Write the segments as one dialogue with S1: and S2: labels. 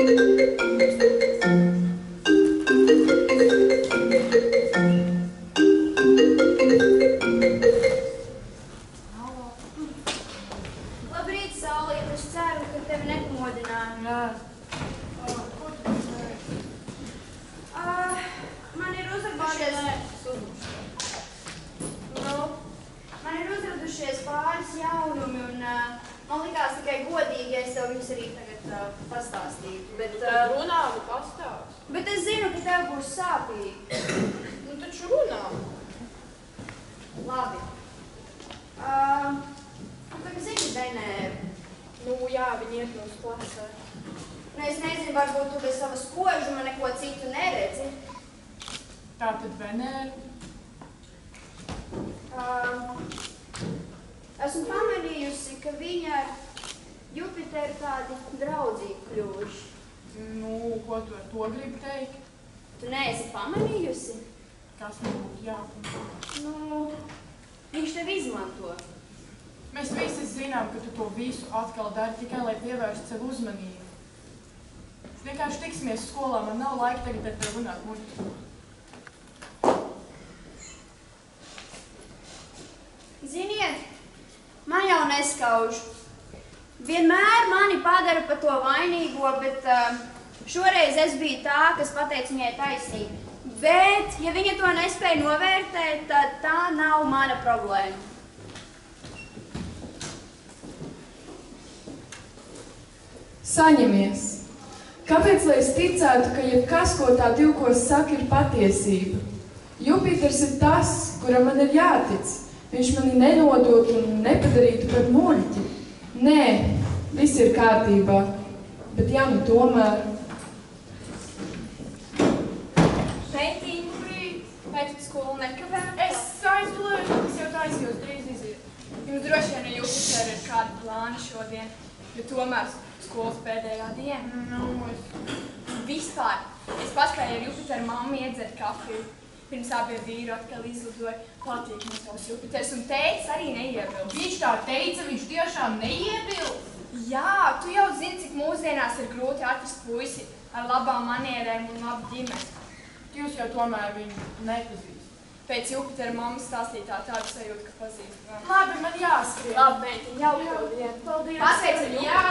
S1: Labrīt, Saulīt, es ceru, ka tevi nepamodināju.
S2: Nē. Ko tu pasēji?
S1: Man ir uzradušies pāris jaunumi, un man likās tikai godīgi, ja es tev viņus arī tagad pastāstītu. Bet
S2: Runā, bet pastāst.
S1: Bet es zinu, ka tev būs sāpīgi.
S2: Nu, taču runā.
S1: Labi. Tu tagad zini Venēru?
S2: Nu, jā, viņi iet mums klasē.
S1: Nu, es nezinu, varbūt tu bez sava spožuma neko citu neredzi.
S2: Tātad Venēra?
S1: Esmu pamanījusi, ka viņa ar Jupiteru tādi draudzīgi kļuvuši.
S2: Nu, ko tu ar to gribi teikt?
S1: Tu neesi pamanījusi?
S2: Kas man būtu jāpamanā?
S1: Nu, viņš tevi izmanto.
S2: Mēs visi zinām, ka tu to visu atkal dari tikai, lai pievērstu sev uzmanību. Vienkārši tiksimies skolā, man nav laika tagad ar tev runāt muļķi.
S1: Ziniet, man jau neskauž. Vienmēr mani padara par to vainīgo, bet šoreiz es biju tā, kas pateica viņai taisnību. Bet, ja viņa to nespēja novērtēt, tad tā nav mana problēma.
S3: Saņemies! Kāpēc, lai es ticētu, ka jebkas, ko tā divkos saka, ir patiesība? Jupiters ir tas, kuram man ir jātic. Viņš mani nenodot un nepadarītu par muļķi. Nē, viss ir kārtībā, bet jā, nu tomēr.
S4: Meitiņu brīd, vai tu skolu nekavē?
S2: Es aizgulēju, es jau taisījos drīz iziet.
S4: Jums droši vien ar Jupiteru ir kādi plāni šodien, jo tomēr skolas pēdējā diena.
S2: Nu,
S4: Vispār, es paspēju ar Jupiteru mammu iedzert kafiju. Pirms abie vīri atkal izlidoja, patīk mums tavs Jupiters, un teicis arī neiebilst.
S2: viņš tā teica, viņš tiešām neiebilst.
S4: Jā, tu jau zini, cik mūsdienās ir grūti atrast puisi ar labām manierēm un labu ģimeni.
S2: Jūs jau tomēr viņu nepazīst.
S4: Pēc Jupitera mammas stāstītā tādu sajūtu, ka pazīst.
S2: Labi, man jāskrien.
S4: Labi, meitiņ, jau tev dienu.
S2: Paldies.
S4: Pasveic ar Jupiteru.
S2: Jā.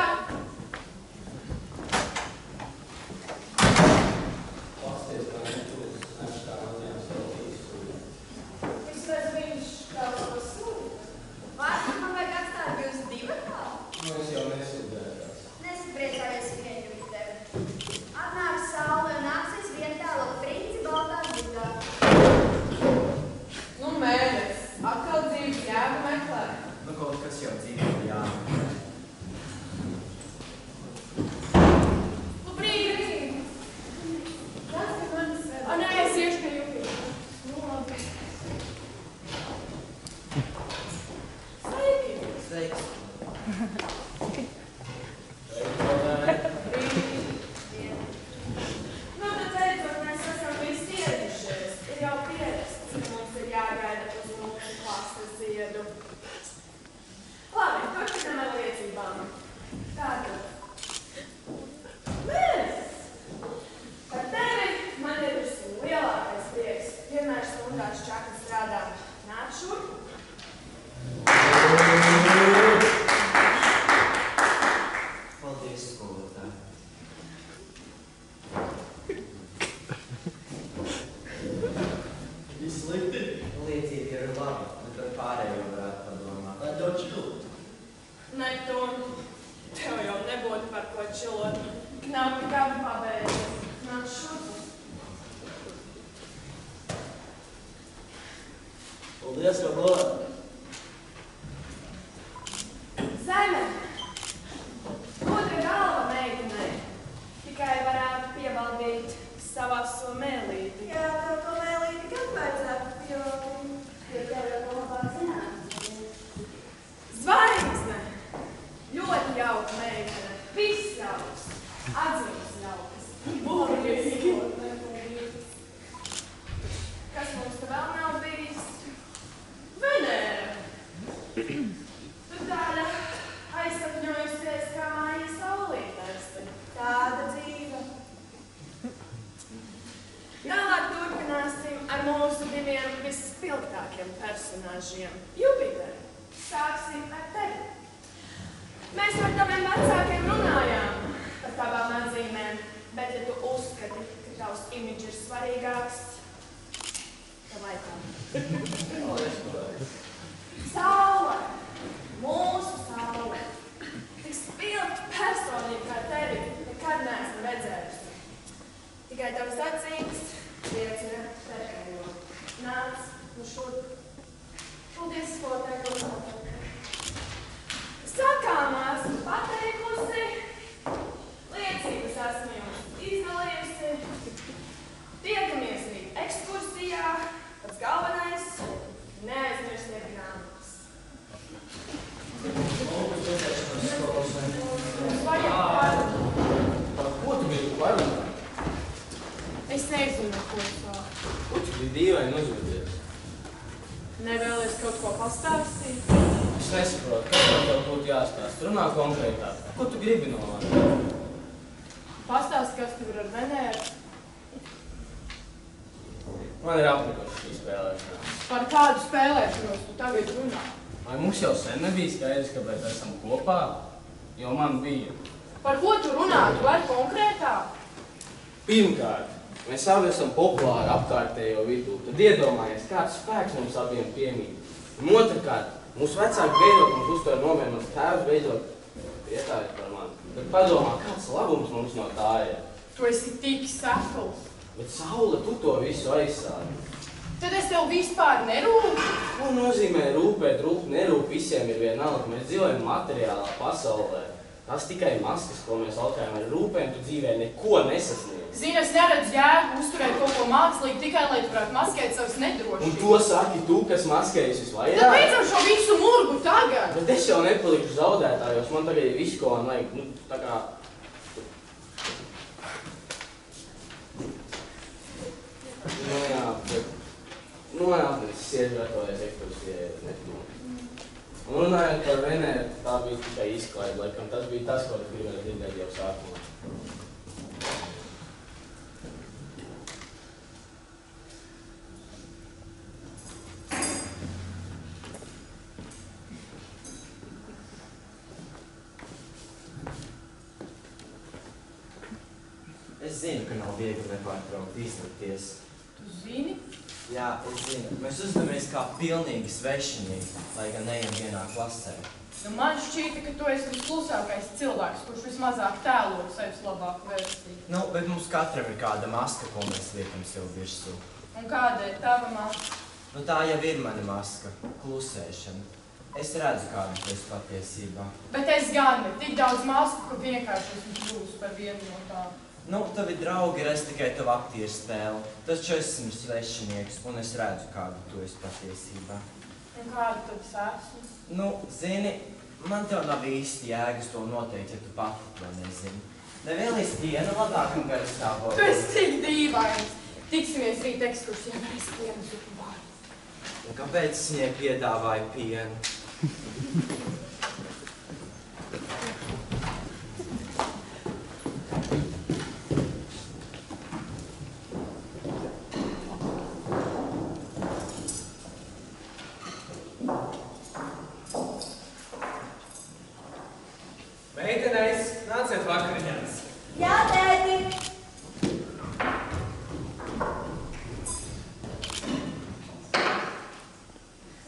S1: Tāda dzīve
S3: mažiem. Jupiter, sāksim ar tevi. Mēs ar taviem vecākiem runājām par tavām atzīmēm, bet ja tu uzskati, ka tavs imidžs ir svarīgāks, tad lai tā. Saule, mūsu saule, tik spilgta personība kā tevi nekad neesmu redzējusi. Tikai tavas atzīmes liecina pretējo. Nāc no šurp. Paldies, skolotāji, ko pateikt. Sakām esmu pateikusi, liecības esmu jums izdalījusi. Tiekamies rīt ekskursijā, pats galvenais, neaizmirstiet grāmatas.
S5: Ko tu gribi parunāt?
S2: Es nezinu, ko es vēl.
S5: Ko tu gribi dīvaini uzvedies?
S2: Nevēlies kaut ko pastāstīt?
S5: Es nesaprotu, kas tev būtu jāstāst. Runā konkrētāk. Ko tu gribi no mani?
S2: Pastāsti, kas tev ir ar Venēru.
S5: Man ir apnikusi šī spēlēšanās.
S2: Par kādu spēlēšanos tu tagad runā?
S5: Vai mums jau sen nebija skaidrs, kāpēc esam kopā? Jo man bija.
S2: Par ko tu runā? Tu vari konkrētāk?
S5: Pirmkārt, mēs abi esam populāri apkārtējo vidū. Tad iedomājies, kāds spēks mums abiem piemīt. Un otrkārt, mūsu vecāki beidzot mums uztver novienu, mans tēvs beidzot iestājas par mani. Tad padomā, kāds labums mums no tā ir.
S2: Tu esi tik sakls.
S5: Bet saule, tu to visu aizsādi.
S2: Tad es tev vispār nerūpu.
S5: Ko nozīmē rūpēt, nerūp, visiem ir vienalga. Mēs dzīvojam materiālā pasaulē. Tas tikai maskas, ko mēs valkājam ar rūpēm, tu dzīvē neko nesasniedz.
S2: Zini, es neredzu jēgu uzturēt kaut ko mākslīgi tikai, lai tu varētu maskēt savas nedrošības.
S5: Un to saki tu, kas maskējas visvairāk?
S2: Tad beidzam šo visu murgu tagad.
S5: Bet es jau nepalikšu zaudētājos, man tagad ir viss, ko man vajag. Nu, tā kā... Nu jā, bet es siežu gatavojies ekskursijai Neptūnu. Un runājot par Venēru, tā bija tikai izklaide, laikam tas bija tas, ko es gribēju dzirdēt jau sākumā.
S6: Es zinu, ka nav viegli nepārtraukt izlikties.
S2: Tu zini?
S6: Jā, es zinu. Mēs uzvedamies kā pilnīgi svešinieki, lai gan neejam vienā klasē.
S2: Nu, man šķīta, ka tu esi visklusākais cilvēks, kurš vismazāk tēlot sevis labāku versiju.
S6: Nu, bet mums katram ir kāda maska, ko mēs liekam sev virsū.
S2: Un kāda ir tava maska?
S6: Nu, tā jau ir mana maska – klusēšana. Es redzu, kāda tu esi patiesībā.
S2: Bet es gan, bet tik daudz masku, ka vienkārši esmu kļūst par vienu no tām.
S6: Nu, tavi draugi redz tikai tavu aktieru spēli. Taču esmu svešinieks, un es redzu, kāda tu esi patiesībā.
S2: Un kāda tad es esmu?
S6: Nu, zini, man tev nav īsti jēgas to noteikt, ja tu pati to nezini. Nevēlies pienu labākam garastāvoklim?
S2: Tu esi tik dīvains. Tiksimies rīt ekskursijā, mēs pienu zupu vārdu.
S6: Un kāpēc es viņai piedāvāju pienu?
S7: Meitenēs, nāciet vakariņās.
S8: Jā, tēti!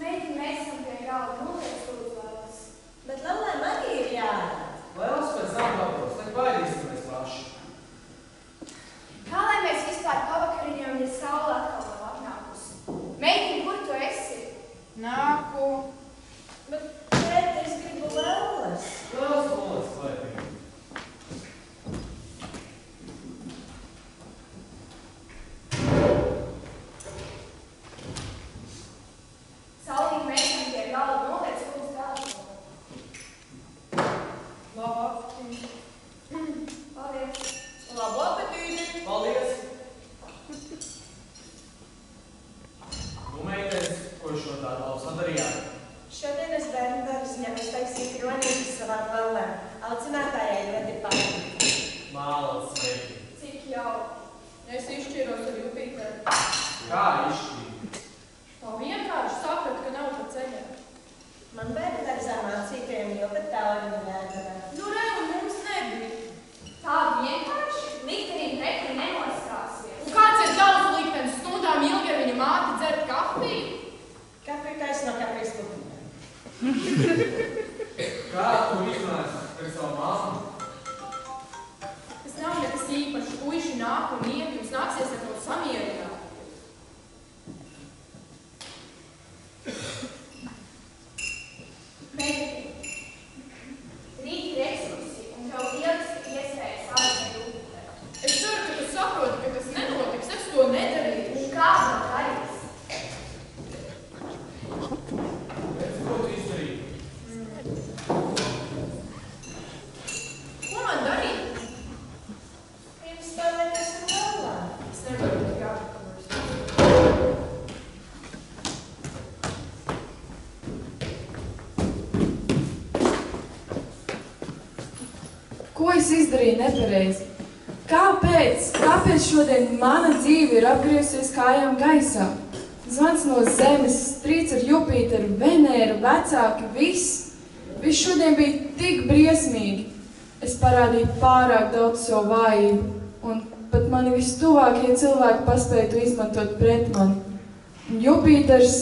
S1: Meitini, mēs esam pie galda, noliec lūdzu vēlas.
S8: Bet Lellai man ir jādara.
S7: Lielas pēc nav labos, tad baidīsimies paši.
S1: Kā lai mēs vispār pavakariņojam, ja saule atkal nav atnākusi? Meitini, kur tu esi?
S2: Nāku.
S8: Bet, tēti, es gribu Lellas.
S7: Lielas noliec klēpī.
S1: Saulīgi, mēs esam pie galda, noliec lūdzu telefonu.
S2: Labu aptīti.
S1: Paldies.
S8: Labu apetīti!
S7: Paldies! Nu, meitenes, ko jūs šo tādu labs padarījāt?
S8: Šodien es bērnu dārziņā uztaisīju kronītes savām Lellēm. Audzinātājai ļoti patīk.
S7: Mālac, sveiki.
S2: Cik jauki. Es izšķiros ar Jupiteru.
S7: Kā izšķīt?
S2: Tā vienkārši sapratu, ka nav pa
S8: Man bērni dārzā mācītajiem jau pat tālāk nedara.
S4: Nu, re, un mums nebija. Tā vienkārši liktenim prekli nenostrāsies.
S2: Un kāds ir daudz liktenis stundām ilgi ar viņa māti dzert kafiju?
S8: Kafiju taisno kafijas pupiņā.
S7: Kā tu izrunāsi par savu māmu?
S2: Tas nav nekas īpašs. Puiši nāk un iet, jums nāksies ar to samierināt.
S1: Meiteni, rīt ir ekskursija, un tev lieliski iespēja sākt Jupiteru.
S2: Es ceru, ka tu saproti, ka tas nenotiks. Es to nedarīšu.
S1: Un kā to darīs?
S7: Ko tu izdarīji?
S2: Ko man darīt?
S8: Pirms spēlēties un galvā.
S2: Es nevaru tik jāpakamies.
S3: Ko es izdarīju nepareizi? Kāpēc šodien mana dzīve ir apgriezusies kājām gaisā? Zvans no zemes, strīds ar Jupiteru, Venēru, vecāki, viss šodien bija tik briesmīgi. Es parādīju pārāk daudz savu vājību, un pat mani vistuvākie cilvēki paspēja to izmantot pret mani. Un Jupiters,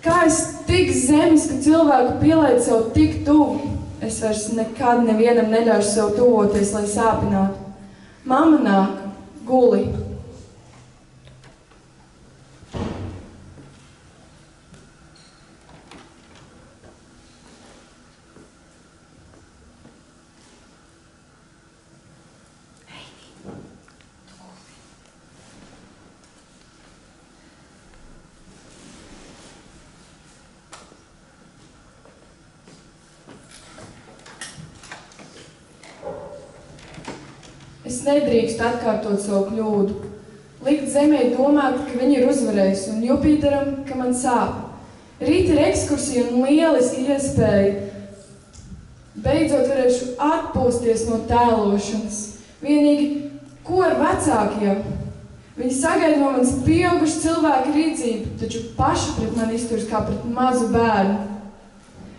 S3: kā es tik zemisku cilvēku pielaidu sev tik tuvu, es vairs nekad nevienam neļaušu sev tuvoties, lai sāpinātu. Mamma nāk, guli. Es nedrīkstu atkārtot savu kļūdu. Likt zemē domāt, ka viņi ir uzvarējusi, un Jupiteram, ka man sāp. Rīt ir ekskursija un lieliski iespēja. Beidzot varēšu atpūsties no tēlošanas. Vienīgi, ko ar vecākiem? Viņi sagaida no manis pieaugušu cilvēku rīdzību, taču paši pret mani izturas kā pret mazu bērnu.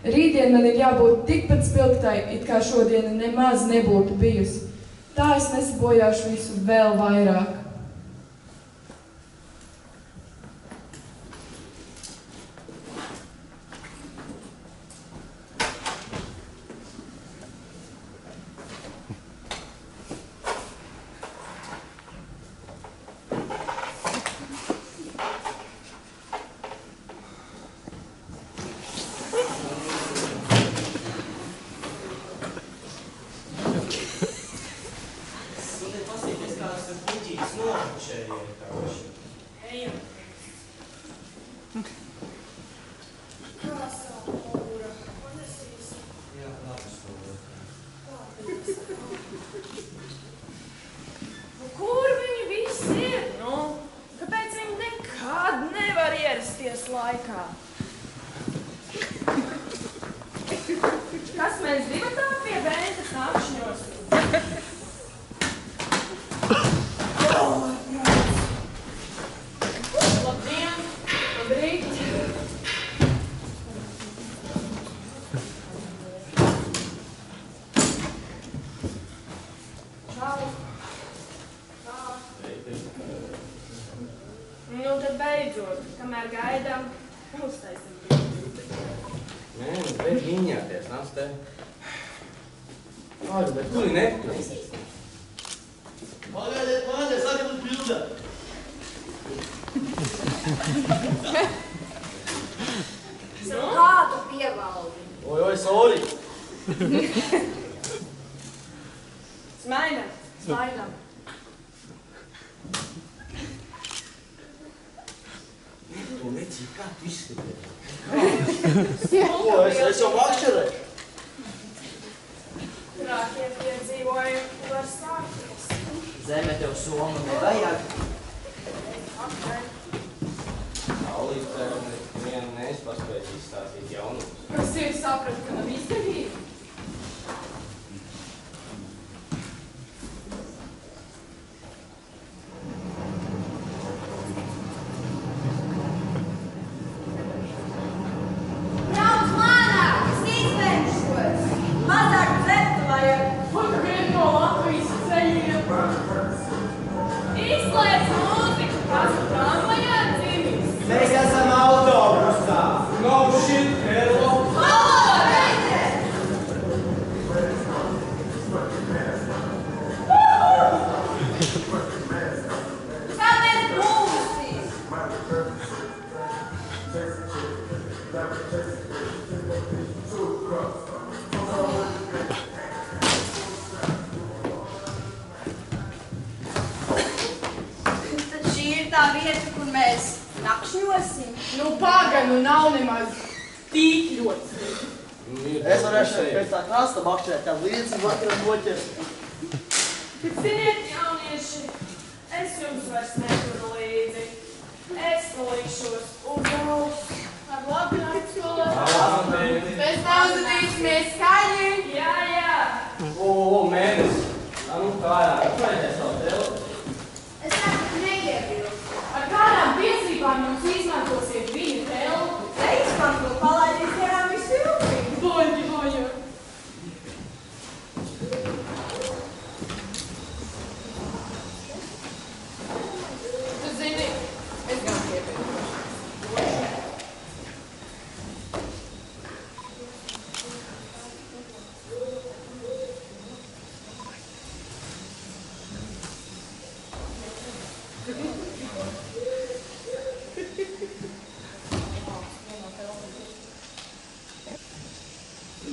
S3: Rītdien man ir jābūt tikpat spilgtai, it kā šodiena nemaz nebūtu bijusi. Tā es nesabojāšu visu vēl vairāk.
S4: Kur viņi visi ir? Nu, kāpēc viņi nekad nevar ierasties laikā? Kas mēs divatā pie Bēntas nakšņos?
S2: Labdien! Labrīt! Čau!
S4: Nu, tad beidzot, kamēr gaidām, uztaisim.
S5: Nē, nu, bet viņāties, nāc te. Āru, bet kuri neturis?
S9: Pagaidiet, sakat uz bilde.
S1: Kā tu pievaldi?
S9: Oi, sorry.
S4: Smaidam, smaidam.
S5: Tu necīk, kā tu izskaties?
S9: Ko, es jau makšķerēju.
S4: Trākie piedzīvojumi var sākties.
S6: Zeme tev somu nevajag.
S5: Aulīs tev nevienu neizpaspējas izstāstīt jaunumus.
S2: Kas ir saprat, ka nav izdevīgi?
S1: Brauc manā!
S4: Izslēdz mūziku, kas tramvajā dzimis.
S6: Mēs esam autobusā.
S5: No shit, hello.
S4: Halo, reizē! Kāpēc mūsīs?
S1: Tad šī ir tā vieta, kur mēs nakšņosim.
S2: Nu, paganu nav nemaz tik ļoti.
S9: Es varēšu pēc tā krasta makšķēt, kā līdzi vakarā noķers.
S4: Bet ziniet, jaunieši, es jums vairs neturu līdzi. Es palikšos uz augstu. Ar labi nakti skolotājiem.
S2: Mēs neuzadīsimies skaļi.
S4: Jā, jā.
S5: Mēnesis. Nu, kājā, atvaļies savu tevi.
S1: Es saku, neiebildu.
S2: Ar kādām tiesībām jums izmantosiet viņa telpu?
S8: Teiks man, ko palaidīs garām visu ilgi.
S2: Boļi, boļi. Tu zini, es gan piepiedu.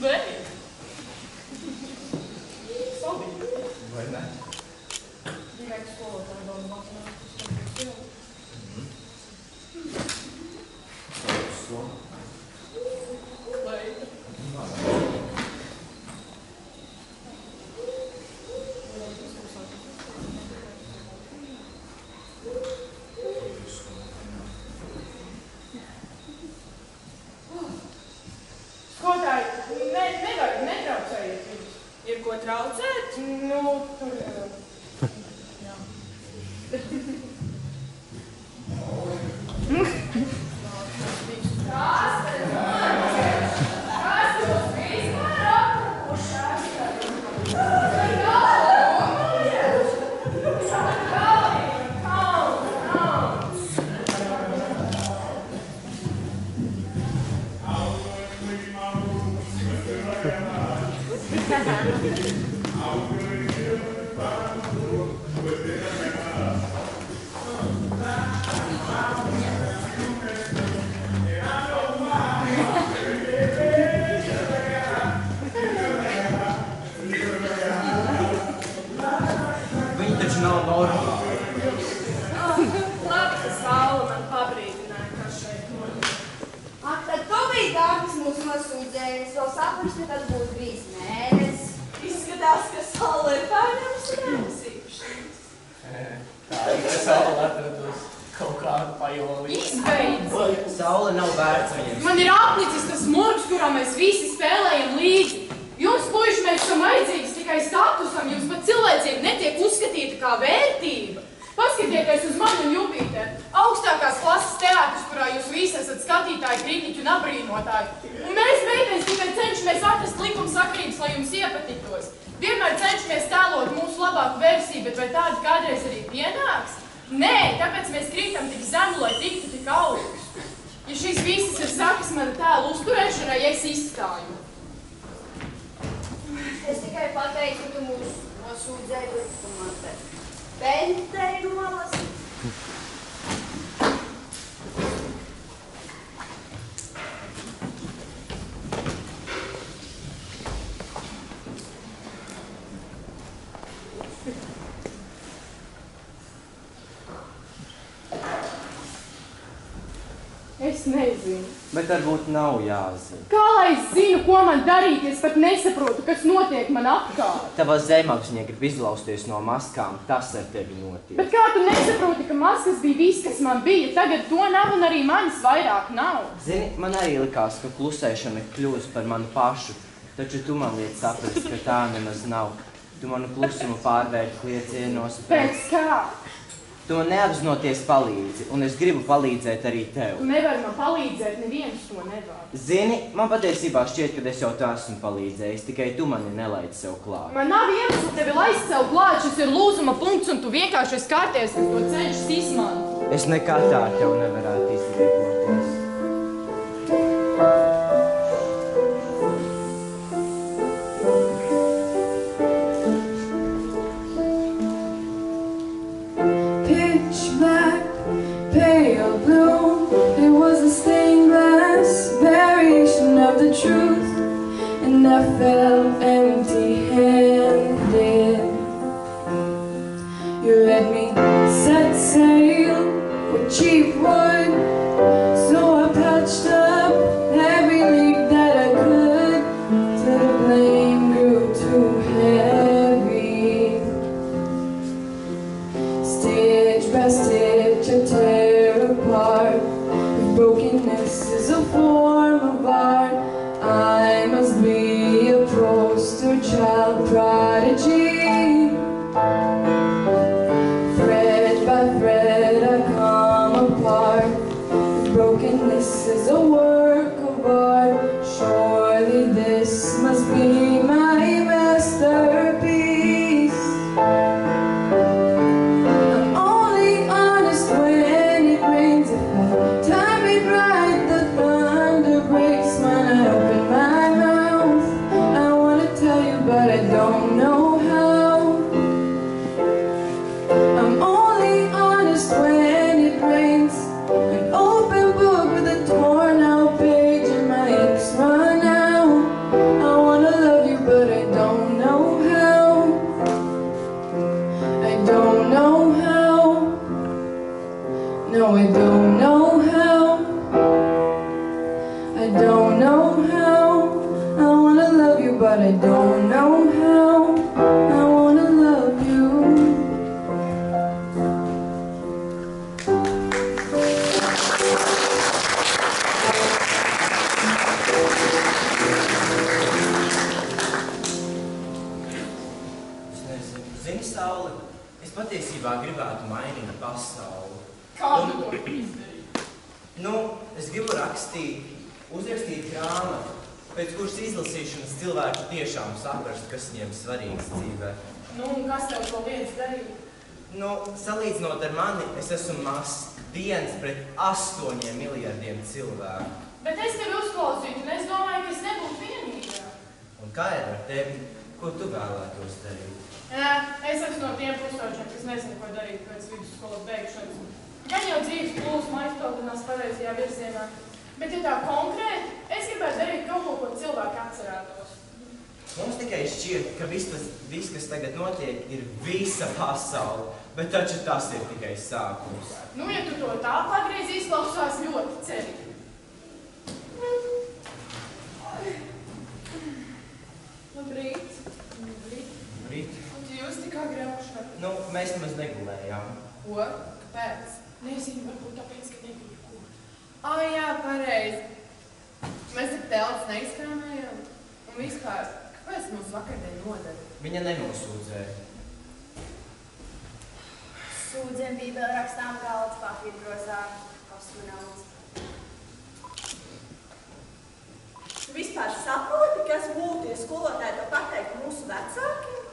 S2: Beidz!
S6: Vai ne?
S2: Dīvēks skolotāji vēl matemātikas. Skolotāji, nevajag netraucējiet viņus.
S4: Ir ko traucēt?
S2: Nu, tur... Jā.
S4: Kas te notiek? Kas jūs vispār apkušās?
S6: Viņi taču nav normāli.
S4: Labi, ka saule man pabrīdināja, kas šeit notiek.
S1: Ak, tad tu biji tā, kas mūs nosūdzēja. Es vēl saprast, ka tas būs bijis mēnesis.
S8: Izskatās, ka saule ir pārņēmusi mēnesīšu.
S5: Tā ir saule atrados kaut kādu pajoli.
S2: Izbeidz!
S6: Saule nav vērts viņiem.
S2: Man ir apnicis tas murgs, kurā mēs visi spēlējam līdzi. Jums, puiši, mēs esam vajadzīgs tikai statusam, jums pat cilvēcība netiek uzskatīta kā vērtība. Paskatieties uz mani un Jupiteru. Augstākās klases teātris, kurā jūs visi esat skatītāji, kritiķi un abrīnotāji. Un mēs, meitenes, tikai cenšamies atrast likumsakarības, lai jums iepatiktos. Vienmēr cenšamies tēlot mūsu labāku versiju, bet vai tāda kādreiz arī pienāks? Nē, tāpēc mēs krītam tik zemu, lai tiktu tik augstu. Ja šīs visas ir sakas mana tēla uzturēšanai, es izstāju.
S1: Es tikai pateicu, ka tu mūs nosūdzēji, bet tu man te penteri nolasi.
S2: Es nezinu.
S6: Bet varbūt nav jāzina.
S2: Kā lai es zinu, ko man darīt, ja es pat nesaprotu, kas notiek man apkārt?
S6: Tava zemapziņa grib izlausties no maskām, tas ar tevi notiek.
S2: Bet kā tu nesaproti, ka maskas bija viss, kas man bija? Tagad to nav un arī manis vairāk nav.
S6: Zini, man arī likās, ka klusēšana kļūst par manu pašu, taču tu man liec saprast, ka tā nemaz nav. Tu manu klusumu pārvērti kliecienos.
S2: Pēc kā?
S6: Tu man neapzinoties palīdzi, un es gribu palīdzēt arī tev.
S2: Tu nevari man palīdzēt, neviens to nevar.
S6: Zini, man patiesībā šķiet, ka es jau tā esmu palīdzējis, tikai tu mani nelaidi sev klāt.
S2: Man nav iemesla tevi laist sev klāt, šis ir lūzuma punkts, un tu vienkārši esi kārties, un to cenšas izmantot.
S6: Es nekā tā tev nevarētu izriekoties.
S3: Truth, and I felt empty-handed. You let me set sail with cheap wood, so I patched up every leak that I could, till the blame grew too heavy. Stitch by stitch I tear apart. If brokenness is a form of art, I must be a poster child prodigy. Thread by thread I come apart. If brokenness is a work of art, surely this must be my masterpiece. I'm only honest when it rains. If I time it right, the thunder breaks when I open my mouth. I wanna tell you, but I don't know how. I'm only honest when it rains. An open book with a torn out page and my inks run out. I wanna love you, but I don't know how. I don't know how. No, I don't know how. I don't know how. I wanna love you, but I don't know how. I wanna love you.
S6: Es nezinu, zini, Sauli, es patiesībā gribētu mainīt pasauli.
S2: Kā tu to izdarīji?
S6: Nu, es gribu uzrakstīt grāmatu, pēc kuras izlasīšanas cilvēki tiešām saprast, kas viņiem svarīgs dzīvē.
S2: Nu, un kas tev to lietas darīja?
S6: Nu, salīdzinot ar mani, es esmu mazs 1 pret 8 miljardiem cilvēku.
S2: Bet es tevi uzklausītu, un es domāju, ka es nebūtu vienīgā.
S6: Un kā ir ar tevi? Ko tu vēlētos darīt?
S2: Jā, es esmu no tiem pusauģiem, kas nezinu, ko darīt pēc vidusskolas beigšanas. Gan jau dzīves plūsma aizpildinās pareizajā virzienā, bet, ja tā konkrēti, es gribētu darīt kaut ko, ko cilvēki atcerētos.
S6: Mums tikai šķiet, ka viss, kas tagad notiek, ir visa pasaule, bet taču tas ir tikai sākums.
S2: Nu, ja tu to tā pagriez izklausās, ļoti cerīgi. Labrīt.
S6: Rīt.
S2: Un tu jūs tik agri augšā?
S6: Nu, mēs nemaz negulējām.
S2: Ko? Kāpēc? Nezinu, varbūt tāpēc, ka nebija ko. Jā, pareizi. Mēs tik telpas neizkrāmējām. Un vispār, kāpēc mums vakardien nodara?
S6: Viņa nenosūdzēja.
S1: Sūdziem bībeli rakstām galds, papīrgrozā, kosmonauts.
S8: Tu vispār saproti, kas būtu, ja skolotāji to pateikt mūsu vecākiem?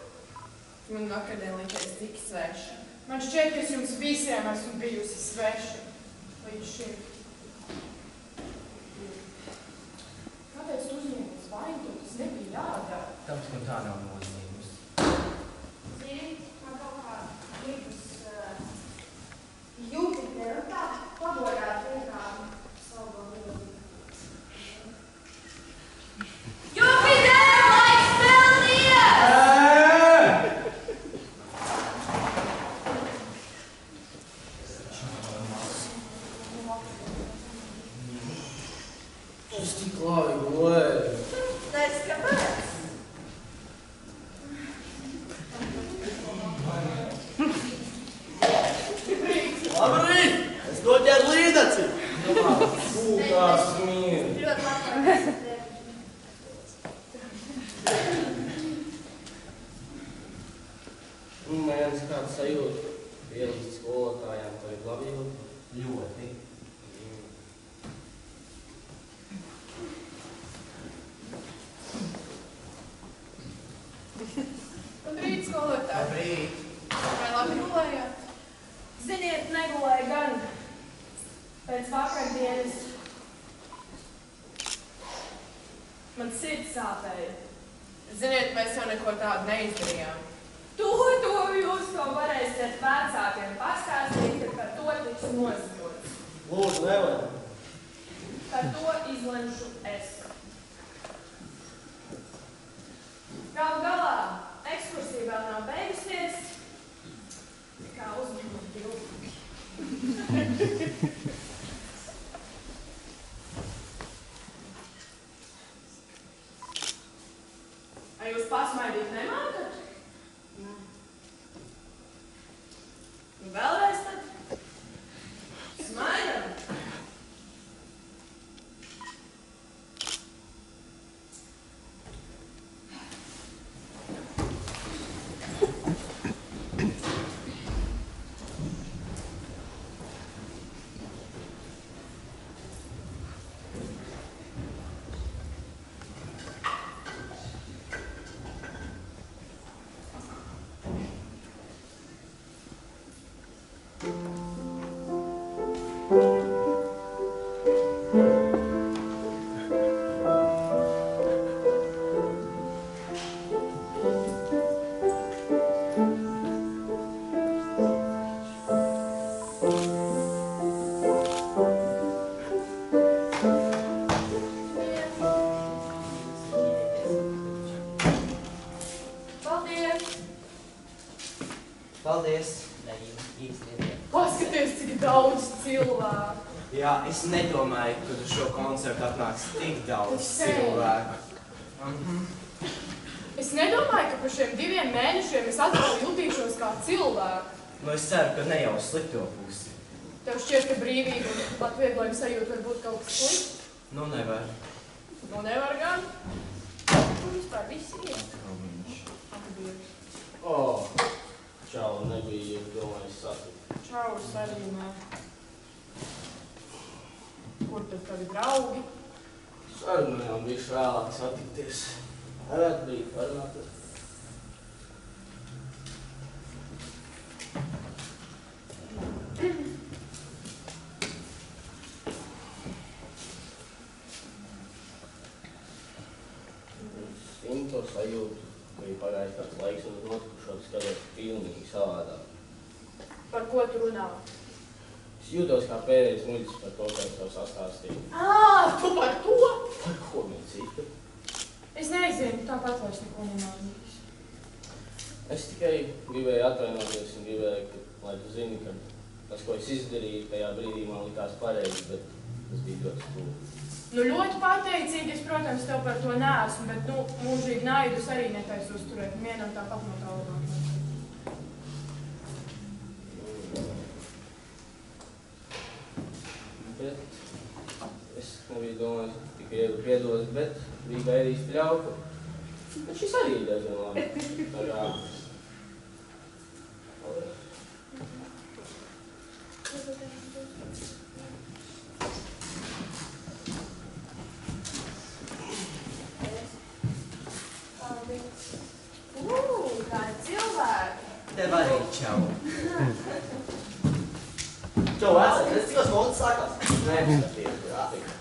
S2: Man vakardien likās tik sveša. Man šķiet, ka es jums visiem esmu bijusi sveša. Līdz šim. Kāpēc tu uzņēmies vainu? Tas nebija jādara.
S6: Tāpēc, ka tā nav nozīmes.
S1: Zini, man kaut kā gribas Jupiteru tā pabojāt vienkārši savu vīdu. Jupiter, laiks pelnījies!
S5: Es tik labi gulēju.
S8: Nezinu, kāpēc?
S9: Labrīt! Es noķēru līdaci!
S5: Kūkās mīri.
S1: Ļoti labāk.
S5: Man kāds sajūta. Pielikt skolotājām, tagad labi jūt?
S6: Ļoti.
S4: Labrīt, skolotāji.
S6: Labrīt.
S4: Vai labi gulējāt? Ziniet, negulēju gan pēc vakardienas. Man sirds sāpēja.
S2: Ziniet, mēs jau neko tādu neizdarījām.
S4: To jūs to varēsiet vecākiem pastāstīt, ka par to tiks noziņots.
S9: Lūdzu, nevajag.
S4: Par to izlemšu es. Galu galā, ekskursija vēl nav beigusies, kā uzmanīgi ilgi. Vai jūs pasmaidīt nemākat? Nē. Nu vēlreiz tad? Smaidam!
S6: Paldies.
S2: Paskaties, cik daudz cilvēku.
S6: Jā, es nedomāju, ka uz šo koncertu atnāks tik daudz cilvēku.
S2: Es nedomāju, ka par šiem 2 mēnešiem es atkal jutīšos kā cilvēku.
S6: Nu, es ceru, ka ne jau uz slikto pusi.
S2: Tev šķiet, ka brīvība un atvieglojuma sajūta var būt kaut kas slikts?
S6: Nu, nevar.
S2: Nu, nevar gan. Kur vispār visi ir?
S5: Čau, nebija, domāju, satikt.
S2: Čau, arī nē. Kur tad tavi draugi?
S5: Sarunājām bijuši vēlāk satikties. Varētu brīd parunāt. To sajūtu, ka ir pagājis kāds laiks un uz notikušo skatos pilnīgi savādāk.
S2: Par ko tu runā?
S5: Es jūtos kā pēdējais muļķis par to, kā es tev sastāstīju.
S2: Tu par to?
S5: Par ko man cita?
S2: Es nezinu, tāpat vairs neko nemānīšu.
S5: Es tikai gribēju atvainoties un gribēju, lai tu zini, ka tas, ko es izdarīju, tajā brīdī man likās pareizi, bet tas bija ļoti stulbi.
S2: Nu, ļoti pateicīgi, es, protams, tev par to neesmu, bet, nu, mūžīgi naidus arī netaisu uzturēt. Vienam tāpat no tā labāk.
S5: Bet es nebiju domājis, ka tik viegli piedos, bet bija gaidījis pļauku. Bet šis arī ir diezgan labi. Tā kā...
S2: Kādi cilvēki!
S6: Tev arī čau.
S9: Čau, vecāki, es tikos skolas sākās.
S5: Nē, skaties, grāfika.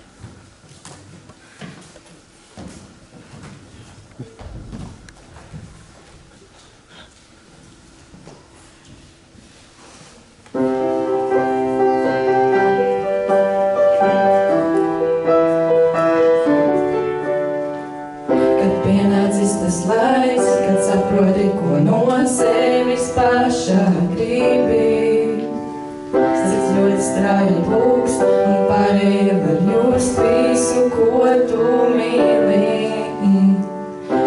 S3: Kad pienācis tas laiks, kad saproti, ko no sevis pašā gribi. Sirds ļoti strauji plūkst un pārējie var just visu, ko tu mīli.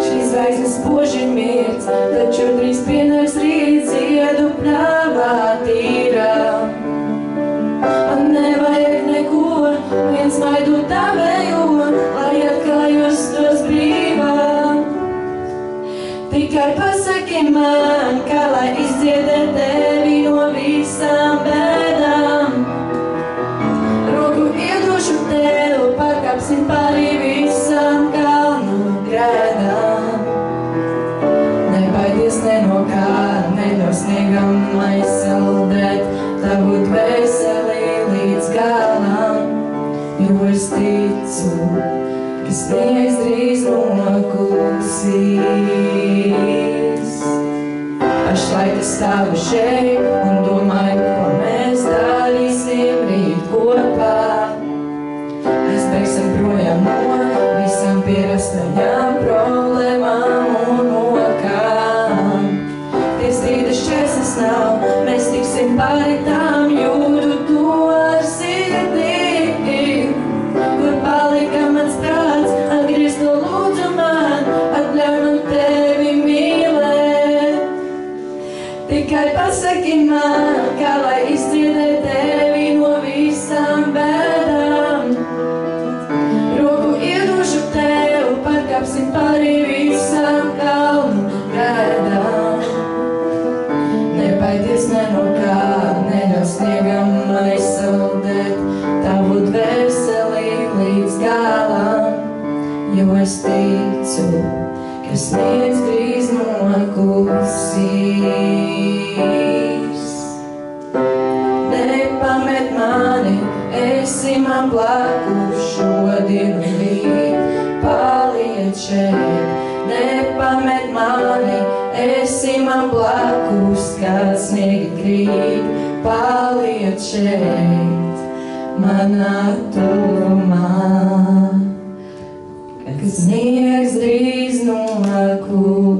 S3: Šīs zvaigznes spoži mirdz, taču drīz pienāks rīt ziedu pļāvā tīrā. Man nevajag neko, viens smaidu tavējo, lai atkal justos brīvā. Tikai pasaki man, kā lai izdziedē tevi no visiem. aizsildēt tavu dvēseli līdz galam, jo es ticu, ka sniegs drīz nokusīs. Pašlaik es stāvu šeit un domāju, ko mēs darīsim rīt kopā. Aizbēgsim projām no visām pierastajām problēmām un mokām. Tie strīdas šķērslis nav, mēs tiksim pāri tām, jūtu to ar sirdī. Kur palika mans prāts, atgriezt to lūdzu man, atļauj man tevi mīlēt. Tikai pasaki man, kā lai izdziedē tevi no visām bēdām. Roku iedošu tev, pārkāpsim pāri visām kalnu grēdām. Nebaidies ne no kā, neļauj sniegam aizsildēt tavu dvēseli līdz galam, jo es ticu, ka sniegs drīz nokusīs. Nepamet mani, esi man blakus šodien un rīt, paliec šeit. Nepamet mani, esi man blakus, kad sniegi krīt, paliec šeit, manā tuvumā. Kad sniegs drīz nokusīs.